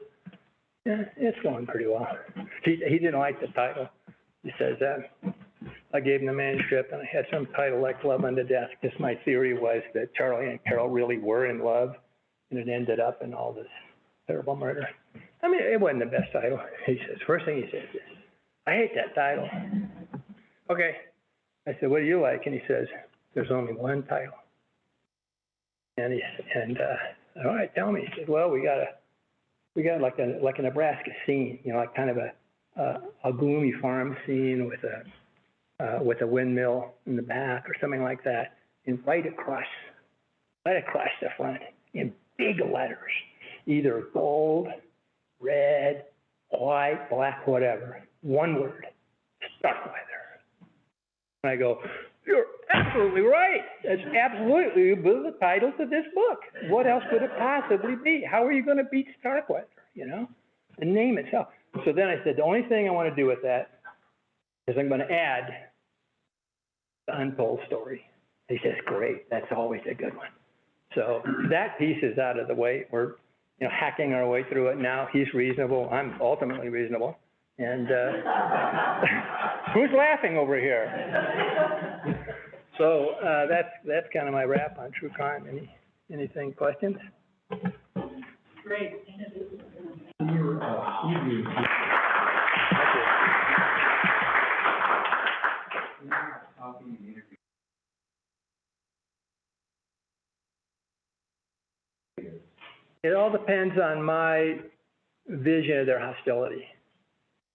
Yeah, it's going pretty well. He didn't like the title. He says, I gave him the manuscript and I had some title like Love Unto Death, because my theory was that Charlie and Carol really were in love, and it ended up in all this terrible murder. I mean, it wasn't the best title. He says, first thing he says is, I hate that title. Okay. I said, what do you like? And he says, there's only one title. And all right, tell me. He said, well, we got like a Nebraska scene, you know, like kind of a gloomy farm scene with a windmill in the back or something like that. And right across the front in big letters, either gold, red, white, black, whatever, one word, Starkweather. And I go, you're absolutely right. That's absolutely the title to this book. What else could it possibly be? How are you going to beat Starkweather, you know? The name itself. So then I said, the only thing I want to do with that is I'm going to add the untold story. He says, great. That's always a good one. So that piece is out of the way. We're, you know, hacking our way through it now. He's reasonable. I'm ultimately reasonable. And who's laughing over here? So that's kind of my wrap on true crime. Anything, questions? Great. It all depends on my vision of their hostility.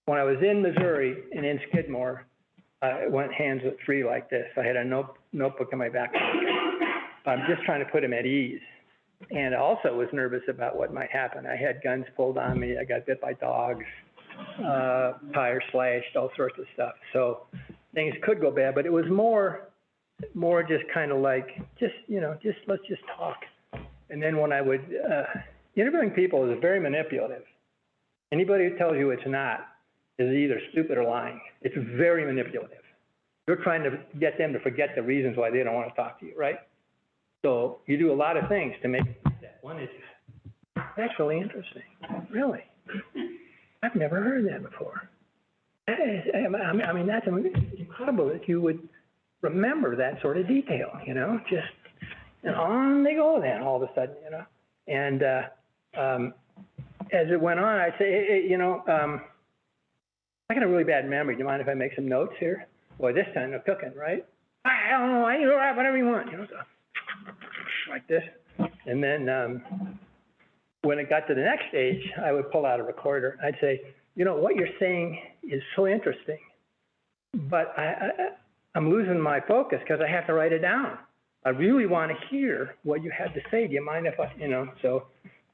When I was in Missouri and in Skidmore, I went hands free like this. I had a notebook in my back pocket. I'm just trying to put him at ease. And I also was nervous about what might happen. I had guns pulled on me. I got bit by dogs, tires slashed, all sorts of stuff. So things could go bad, but it was more just kind of like, let's just talk. And then when I would, interviewing people is very manipulative. Anybody who tells you it's not is either stupid or lying. It's very manipulative. You're trying to get them to forget the reasons why they don't want to talk to you, right? So you do a lot of things to make that. One is, that's really interesting. Really? I've never heard that before. I mean, that's incredible that you would remember that sort of detail, you know, just, and on they go then all of a sudden, you know. And as it went on, I'd say, hey, you know, I got a really bad memory. Do you mind if I make some notes here? Boy, this time they're cooking, right? I don't know, you know, whatever you want, you know, so, like this. And then when it got to the next stage, I would pull out a recorder. I'd say, you know, what you're saying is so interesting, but I'm losing my focus because I have to write it down. I really want to hear what you had to say. Do you mind if I, you know, so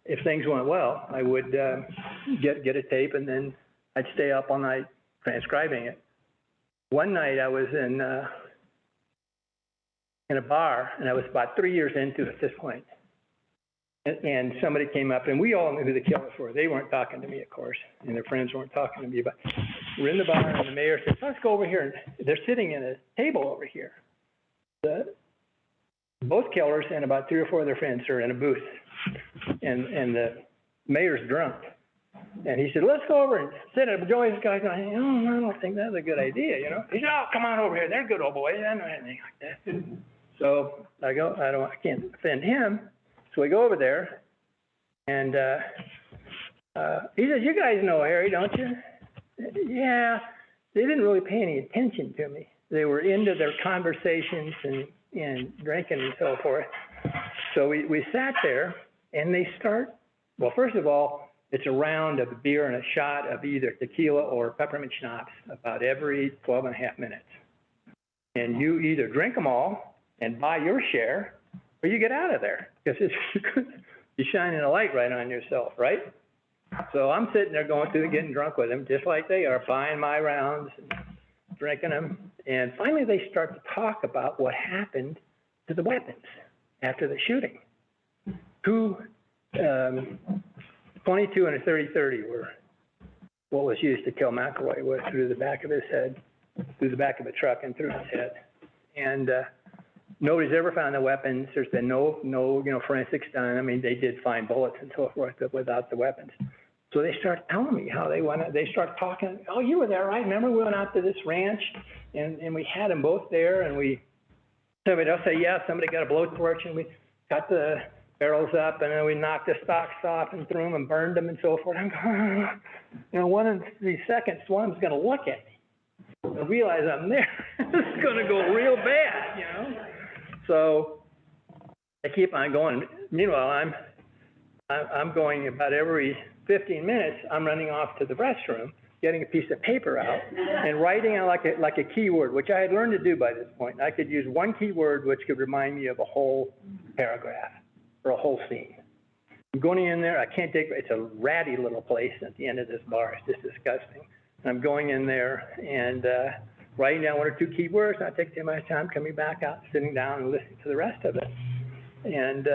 if things went well, I would get a tape and then I'd stay up all night transcribing it. One night I was in a bar, and I was about 3 years into it at this point. And somebody came up, and we all knew who the killers were. They weren't talking to me, of course, and their friends weren't talking to me. But we're in the bar, and the mayor says, let's go over here. And they're sitting in a table over here. Both killers and about 3 or 4 of their friends are in a booth. And the mayor's drunk. And he said, let's go over and sit at Joey's guys. I don't think that's a good idea, you know. He said, oh, come on over here. They're good old boys. I don't know anything like that. So I go, I can't offend him. So we go over there, and he says, you guys know Harry, don't you? Yeah. They didn't really pay any attention to me. They were into their conversations and drinking and so forth. So we sat there, and they start, well, first of all, it's a round of beer and a shot of either tequila or peppermint schnapps about every 12 and a half minutes. And you either drink them all and buy your share, or you get out of there, because you're shining a light right on yourself, right? So I'm sitting there going through getting drunk with them, just like they are, buying my rounds and drinking them. And finally they start to talk about what happened to the weapons after the shooting. 22 and a 30-30 were what was used to kill McElroy, was through the back of his head, through the back of a truck and through his head. And nobody's ever found the weapons. There's been no forensics done. I mean, they did find bullets and so forth, but without the weapons. So they start telling me how they start talking. Oh, you were there, right? Remember we went out to this ranch and we had them both there, and somebody else say, yeah, somebody got a blowtorch and we got the barrels up, and then we knocked the stocks off and threw them and burned them and so forth. I'm going, you know, one of these seconds, one's gonna look at me and realize I'm there. It's gonna go real bad, you know? So I keep on going. Meanwhile, I'm going about every 15 minutes, I'm running off to the restroom, getting a piece of paper out and writing out like a keyword, which I had learned to do by this point. I could use one keyword which could remind me of a whole paragraph or a whole scene. I'm going in there, I can't take, it's a ratty little place at the end of this bar, it's just disgusting. I'm going in there and writing down one or two keywords, not taking too much time, coming back out, sitting down and listening to the rest of it. And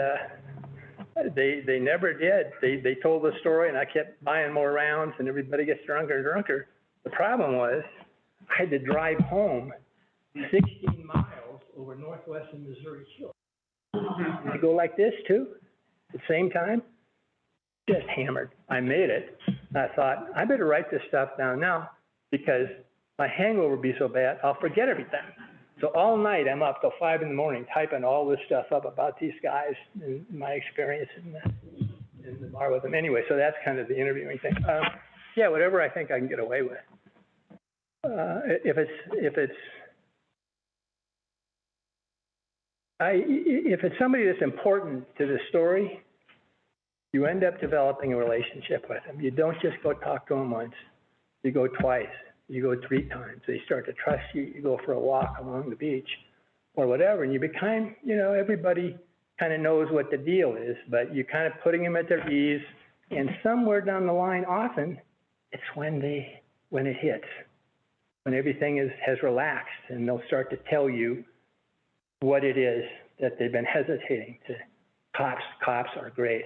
they never did. They told the story and I kept buying more rounds and everybody gets drunker and drunker. The problem was I had to drive home 16 miles over northwestern Missouri Hill. To go like this too, at the same time, just hammered. I made it. I thought, I better write this stuff down now because my hangover will be so bad, I'll forget everything. So all night, I'm up till 5 in the morning typing all this stuff up about these guys and my experience in the bar with them. Anyway, so that's kind of the interviewing thing. Yeah, whatever I think I can get away with. If it's somebody that's important to the story, you end up developing a relationship with them. You don't just go talk to them once. You go twice. You go 3 times. They start to trust you. You go for a walk along the beach or whatever, and you become, you know, everybody kind of knows what the deal is, but you're kind of putting them at their ease, and somewhere down the line, often, it's when it hits, when everything has relaxed, and they'll start to tell you what it is that they've been hesitating to. Cops are great.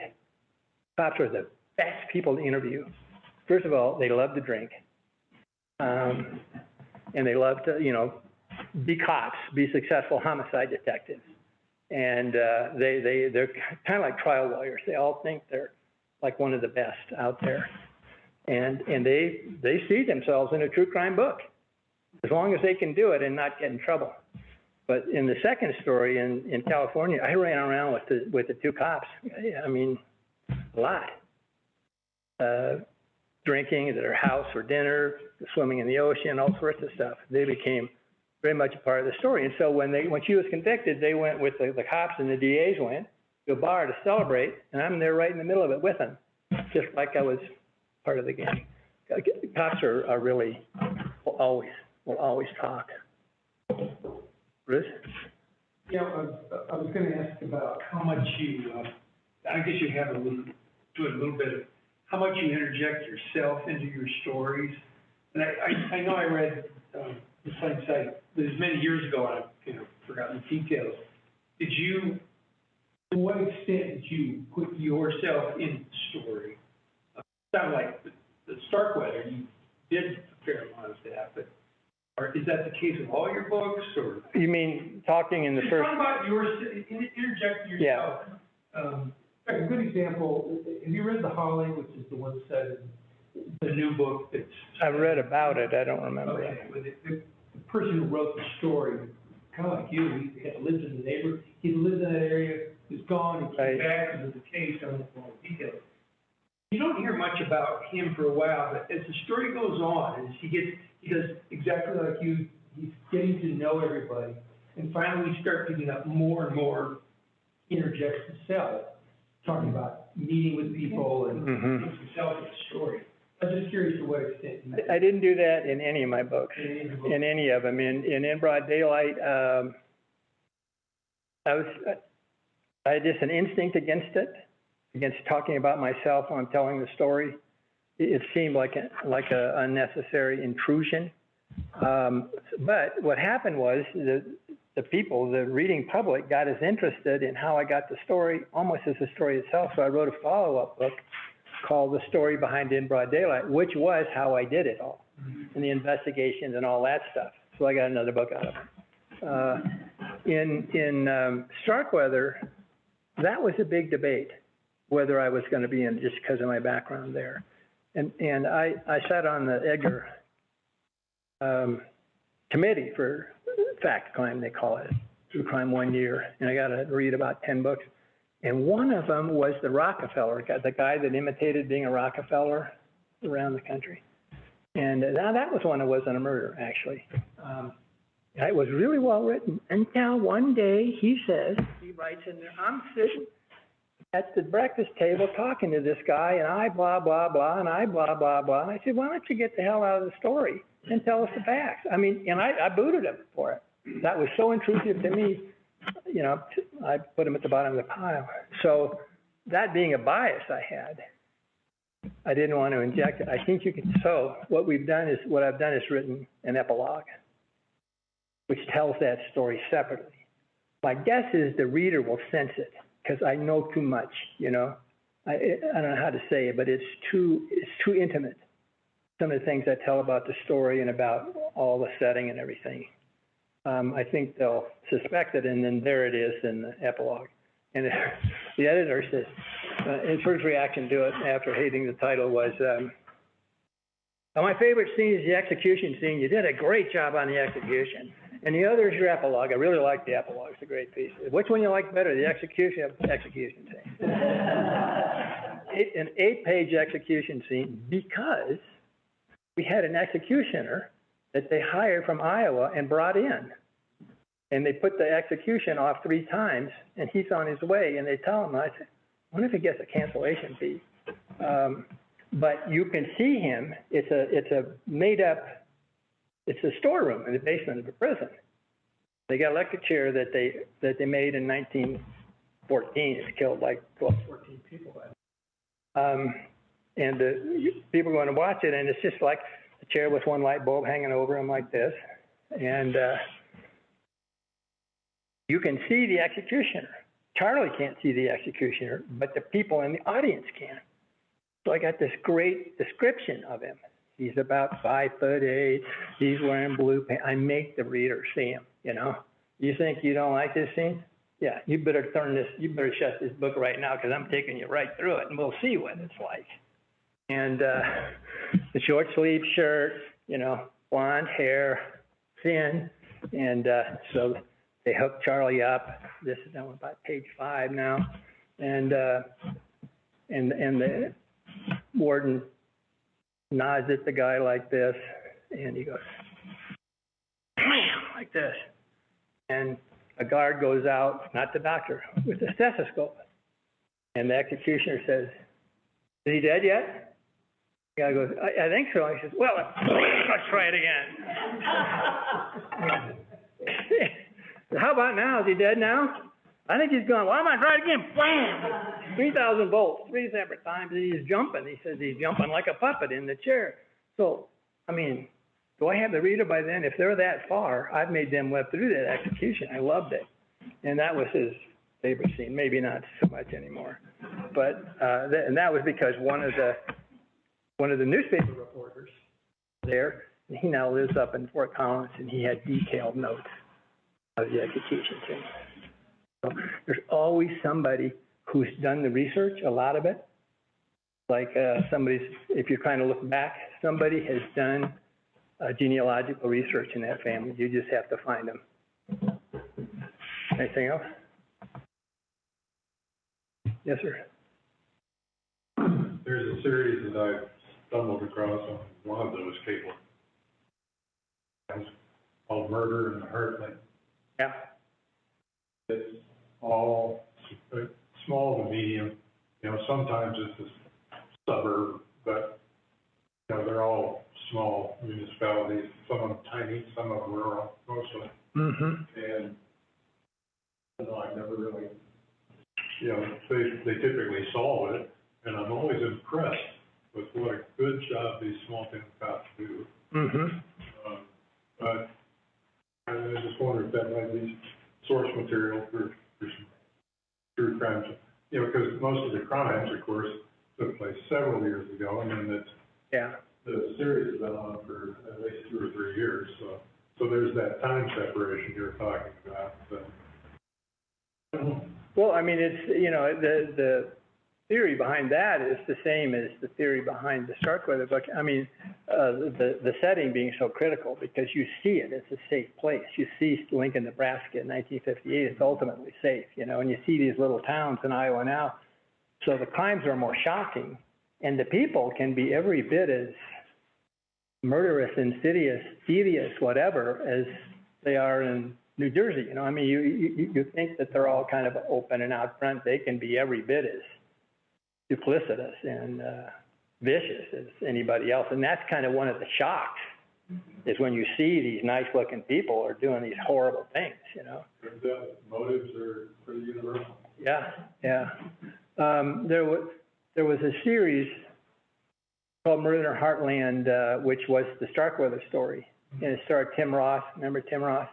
Cops are the best people to interview. First of all, they love to drink. And they love to, you know, be cops, be successful homicide detectives. And they're kind of like trial lawyers. They all think they're like one of the best out there. And they see themselves in a true crime book, as long as they can do it and not get in trouble. But in the second story in California, I ran around with the 2 cops. I mean, a lot. Drinking at their house for dinner, swimming in the ocean, all sorts of stuff. They became very much a part of the story. And so when she was convicted, they went with the cops and the DAs went to a bar to celebrate, and I'm there right in the middle of it with them, just like I was part of the gang. Cops are really, will always talk. Bruce? Yeah, I was going to ask about how much you, I guess you have doing a little bit of how much you interject yourself into your stories. And I know I read the same site, but it was many years ago, and I've forgotten the details. To what extent did you put yourself in the story? It sounded like the Starkweather, you did a fair amount of that, but is that the case of all your books, or? You mean talking in the Just first? talk about interjecting yourself. Yeah. A good example, have you read The Holly, which is the one set in the new book that's... I've read about it, I don't remember it. Okay, but the person who wrote the story, kind of like you, he had lived in the neighborhood, he lived in that area, he was gone, he came back because of the case, I don't know all the details. You don't hear much about him for a while, but as the story goes on, as he does exactly like you, he's getting to know everybody, and finally we start picking up more and more interjects himself, talking about meeting with people and himself in the story. I'm just curious to what extent. I didn't do that in any of my books, in any of them. In Broad Daylight, I had just an instinct against talking about myself when I'm telling the story. It seemed like a unnecessary intrusion. But what happened was the people, the reading public, got as interested in how I got the story almost as the story itself. So I wrote a follow-up book called The Story Behind In Broad Daylight, which was how I did it all, and the investigations and all that stuff. So I got another book out of it. In Starkweather, that was a big debate, whether I was going to be in just because of my background there. And I sat on the Edgar committee for fact crime, they call it, true crime 1 year, and I got to read about 10 books. And one of them was the Rockefeller guy, the guy that imitated being a Rockefeller around the country. And now that was one that wasn't a murder, actually. It was really well written until one day he says, he writes in there, I'm sitting at the breakfast table talking to this guy, and I blah, blah, blah, and I blah, blah, blah. And I said, why don't you get the hell out of the story and tell us the facts? I mean, and I booted him for it. That was so intrusive to me, you know, I put him at the bottom of the pile. So that being a bias I had, I didn't want to inject it. I think you can, so what I've done is written an epilogue, which tells that story separately. My guess is the reader will sense it, because I know too much, you know. I don't know how to say it, but it's too intimate. Some of the things I tell about the story and about all the setting and everything. I think they'll suspect it, and then there it is in the epilogue. And the editor says, his first reaction to it after hating the title was, my favorite scene is the execution scene. You did a great job on the execution. And the other is your epilogue. I really like the epilogue. It's a great piece. Which one you like better, the execution scene? An 8-page execution scene, because we had an executioner that they hired from Iowa and brought in. And they put the execution off 3 times, and he's on his way, and they tell him, I said, I wonder if he gets a cancellation fee. But you can see him, it's a made up, it's a storeroom in the basement of a prison. They got an electric chair that they made in 1914. It killed like 12, 14 people. And people are going to watch it, and it's just like a chair with one light bulb hanging over him like this. And you can see the executioner. Charlie can't see the executioner, but the people in the audience can. So I got this great description of him. He's about 5'8". He's wearing blue pants. I make the reader see him, you know. You think you don't like this scene? Yeah, you better shut this book right now, because I'm taking you right through it, and we'll see what it's like. And the short sleeve shirt, you know, blonde hair, thin, and so they hook Charlie up. This is now about page 5 now, and the warden nods at the guy like this, and he goes, like this, and a guard goes out, not the doctor, with a stethoscope, and the executioner says, "Is he dead yet?" The guy goes, I think so. He says, "Well, let's try it again." How about now? Is he dead now? I think he's gone. Well, I'm gonna try it again. Bam! 3,000 volts, 3 separate times, and he's jumping. He says he's jumping like a puppet in the chair. So, I mean, do I have the reader by then? If they're that far, I've made them live through that execution. I loved it. And that was his favorite scene. Maybe not so much anymore. But, and that was because one of the newspaper reporters there, and he now lives up in Fort Collins, and he had detailed notes of the execution scene. So there's always somebody who's done the research, a lot of it. Like if you're trying to look back, somebody has done genealogical research in that family. You just have to find them. Anything else? Yes, sir. There's a series that I stumbled across on one of those cable called Murder in the Heartland. Yeah. It's all small to medium. You know, sometimes it's a suburb, but you know, they're all small municipalities. Some of them tiny, some of them rural, mostly. Mm-hmm. And you know, I've never really, you know, they typically solve it, and I'm always impressed with what a good job these small town cops do. Mm-hmm. But I just wonder if that might be source material for some true crimes. You know, because most of the crimes, of course, took place several years ago, and then the series has been on for at least 2 or 3 years. So there's that time separation you're talking about. So. Well, I mean, it's, you know, theory behind that is the same as the theory behind the Starkweather book. I mean, the setting being so critical because you see it, it's a safe place. You see Lincoln, Nebraska in 1958, it's ultimately safe, you know, and you see these little towns in Iowa now. So the crimes are more shocking, and the people can be every bit as murderous, insidious, devious, whatever, as they are in New Jersey. You know, I mean, you think that they're all kind of open and out front. They can be every bit as duplicitous and vicious as anybody else. And that's kind of one of the shocks, is when you see these nice-looking people are doing these horrible things, you know. Turns out motives are pretty universal. Yeah, yeah. There was a series called Murder in Heartland, which was the Starkweather story. And it starred Tim Roth. Remember Tim Roth?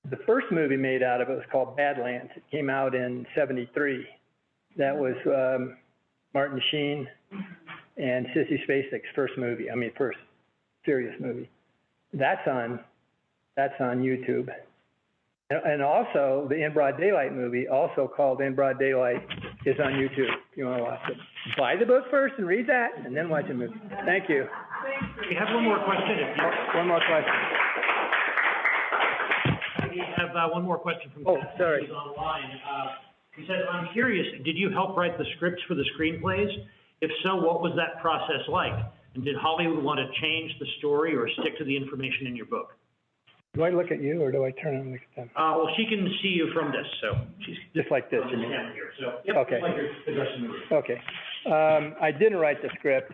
The first movie made out of it was called Badlands. It came out in '73. That was Martin Sheen and Sissy Spacek's first movie. I mean, first serious movie. That's on YouTube. And also, the In Broad Daylight movie, also called In Broad Daylight, is on YouTube. If you want to watch it. Buy the book first and read that, and then watch the movie. Thank you. We have one more question. One more question. We have one more question from Oh, sorry. who's online. He said, I'm curious, did you help write the scripts for the screenplays? If so, what was that process like? And did Hollywood want to change the story or stick to the information in your book? Do I look at you, or do I turn and look at them? Well, she can see you from this, so she's Just like this, you mean? standing here. So, yep, Okay. like you're addressing the room. Okay. I didn't write the script.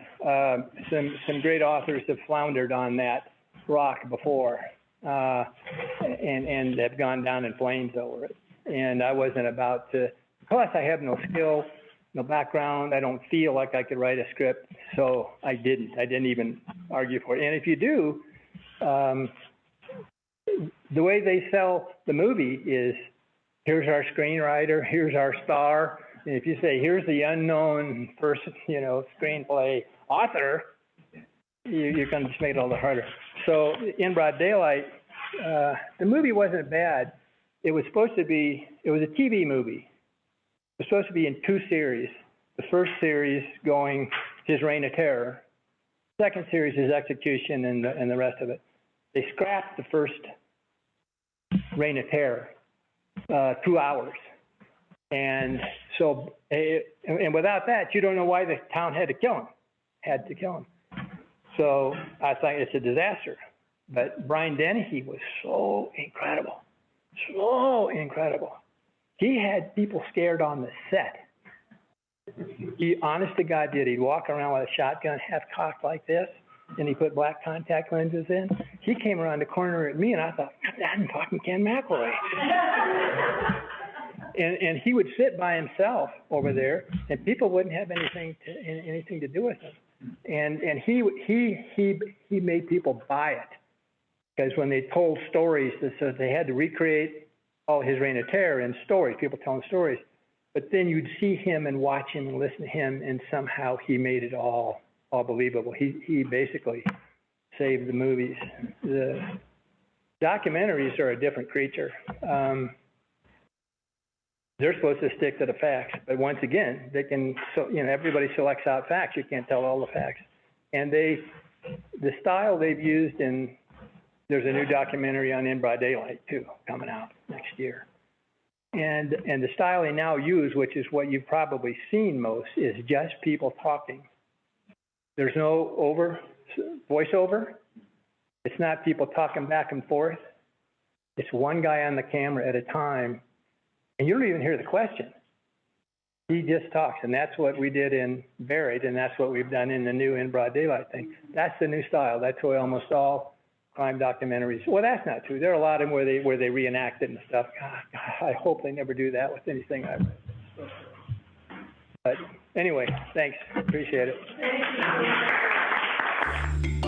Some great authors have floundered on that rock before, and have gone down in flames over it. And I wasn't about to, plus I have no skill, no background. I don't feel like I could write a script, so I didn't even argue for it. And if you do, the way they sell the movie is, here's our screenwriter, here's our star. And if you say, here's the unknown person, you know, screenplay author, you're going to just make it all the harder. So In Broad Daylight, the movie wasn't bad. It was supposed to be, it was a TV movie. It was supposed to be in two series. The first series going his reign of terror. Second series is execution and the rest of it. They scrapped the first reign of terror, 2 hours. And so, and without that, you don't know why the town had to kill him. So I thought it's a disaster. But Brian Dennehy was so incredible. He had people scared on the set. He, honest to God, did. He'd walk around with a shotgun half cocked like this, and he put black contact lenses in. He came around the corner at me, and I thought, I'm talking Ken McElroy. And he would sit by himself over there, and people wouldn't have anything to do with him. And he made people buy it, because when they told stories, so they had to recreate all his reign of terror in stories, people telling stories. But then you'd see him and watch him and listen to him, and somehow he made it all believable. He basically saved the movies. The documentaries are a different creature. They're supposed to stick to the facts, but once again, they can. So everybody selects out facts. You can't tell all the facts. And the style they've used in. There's a new documentary on In Broad Daylight too, coming out next year. And the style they now use, which is what you've probably seen most, is just people talking. There's no voiceover. It's not people talking back and forth. It's one guy on the camera at a time, and you don't even hear the question. He just talks, and that's what we did in Buried, and that's what we've done in the new In Broad Daylight thing. That's the new style. That's why almost all crime documentaries. Well, that's not true. There are a lot of them where they reenact it and stuff. God, I hope they never do that with anything I've read. But anyway, thanks. Appreciate it. Thank you.